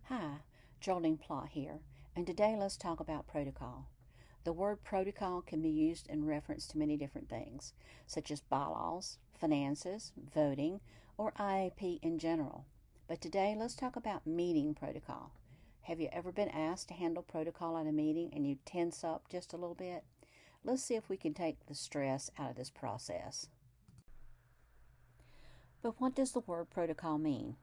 Hi, Geraldine Plot here, and today let's talk about protocol. The word protocol can be used in reference to many different things, such as bylaws, finances, voting, or IAP in general. But today let's talk about meeting protocol. Have you ever been asked to handle protocol at a meeting and you tense up just a little bit? Let's see if we can take the stress out of this process. But what does the word protocol mean?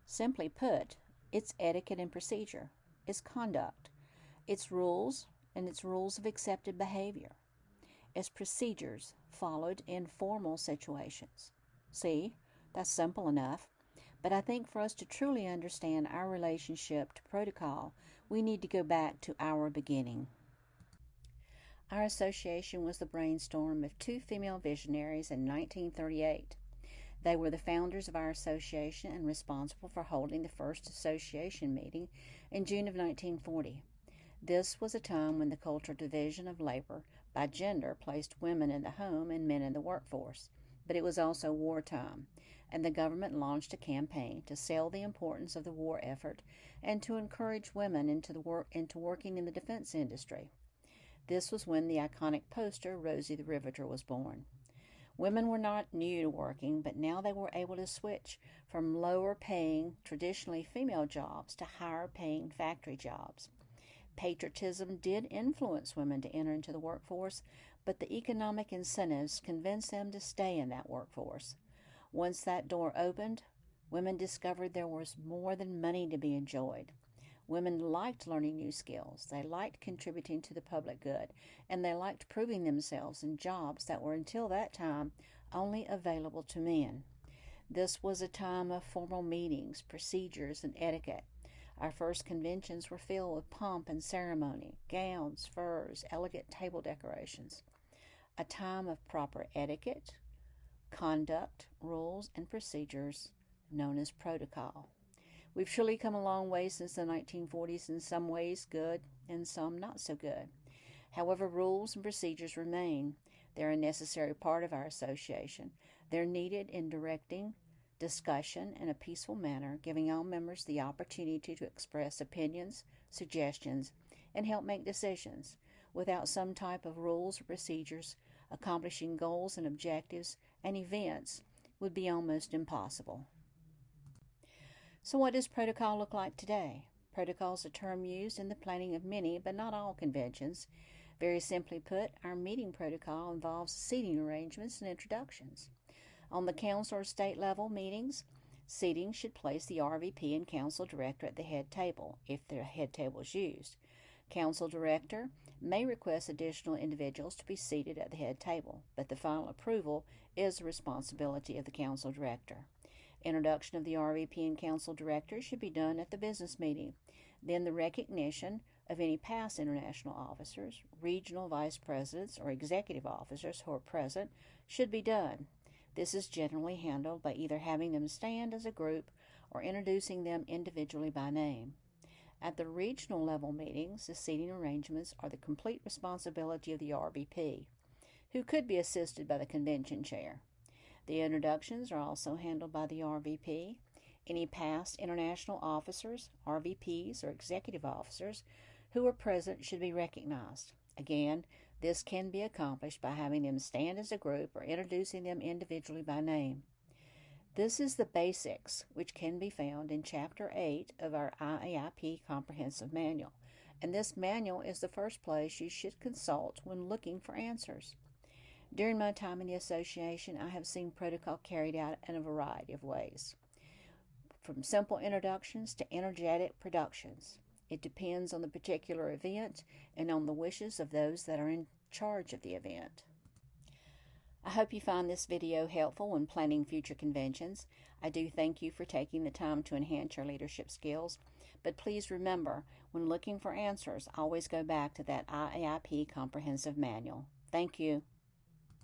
Simply put, it's etiquette and procedure, it's conduct, it's rules, and it's rules of accepted behavior. It's procedures followed in formal situations. See, that's simple enough. But I think for us to truly understand our relationship to protocol, we need to go back to our beginning. Our association was the brainstorm of two female visionaries in 1938. They were the founders of our association and responsible for holding the first association meeting in June of 1940. This was a time when the cultural division of labor by gender placed women in the home and men in the workforce. But it was also wartime, and the government launched a campaign to sell the importance of the war effort and to encourage women into working in the defense industry. This was when the iconic poster Rosie the Riveter was born. Women were not new to working, but now they were able to switch from lower-paying, traditionally female jobs to higher-paying factory jobs. Patriotism did influence women to enter into the workforce, but the economic incentives convinced them to stay in that workforce. Once that door opened, women discovered there was more than money to be enjoyed. Women liked learning new skills, they liked contributing to the public good, and they liked proving themselves in jobs that were until that time only available to men. This was a time of formal meetings, procedures, and etiquette. Our first conventions were filled with pomp and ceremony, gowns, furs, elegant table decorations. A time of proper etiquette, conduct, rules, and procedures known as protocol. We've surely come a long way since the 1940s, in some ways good and some not so good. However, rules and procedures remain. They're a necessary part of our association. They're needed in directing discussion in a peaceful manner, giving all members the opportunity to express opinions, suggestions, and help make decisions. Without some type of rules or procedures, accomplishing goals and objectives and events would be almost impossible. So what does protocol look like today? Protocol is a term used in the planning of many, but not all, conventions. Very simply put, our meeting protocol involves seating arrangements and introductions. On the council or state level meetings, seating should place the RVP and council director at the head table, if the head table is used. Council director may request additional individuals to be seated at the head table, but the final approval is the responsibility of the council director. Introduction of the RVP and council director should be done at the business meeting. Then the recognition of any past international officers, regional vice presidents, or executive officers who are present should be done. This is generally handled by either having them stand as a group or introducing them individually by name. At the regional level meetings, the seating arrangements are the complete responsibility of the RVP, who could be assisted by the convention chair. The introductions are also handled by the RVP. Any past international officers, RVPs, or executive officers who are present should be recognized. Again, this can be accomplished by having them stand as a group or introducing them individually by name. This is the basics, which can be found in Chapter 8 of our IAP Comprehensive Manual, and this manual is the first place you should consult when looking for answers. During my time in the association, I have seen protocol carried out in a variety of ways, from simple introductions to energetic productions. It depends on the particular event and on the wishes of those that are in charge of the event. I hope you find this video helpful when planning future conventions. I do thank you for taking the time to enhance your leadership skills, but please remember, when looking for answers, always go back to that IAP Comprehensive Manual. Thank you.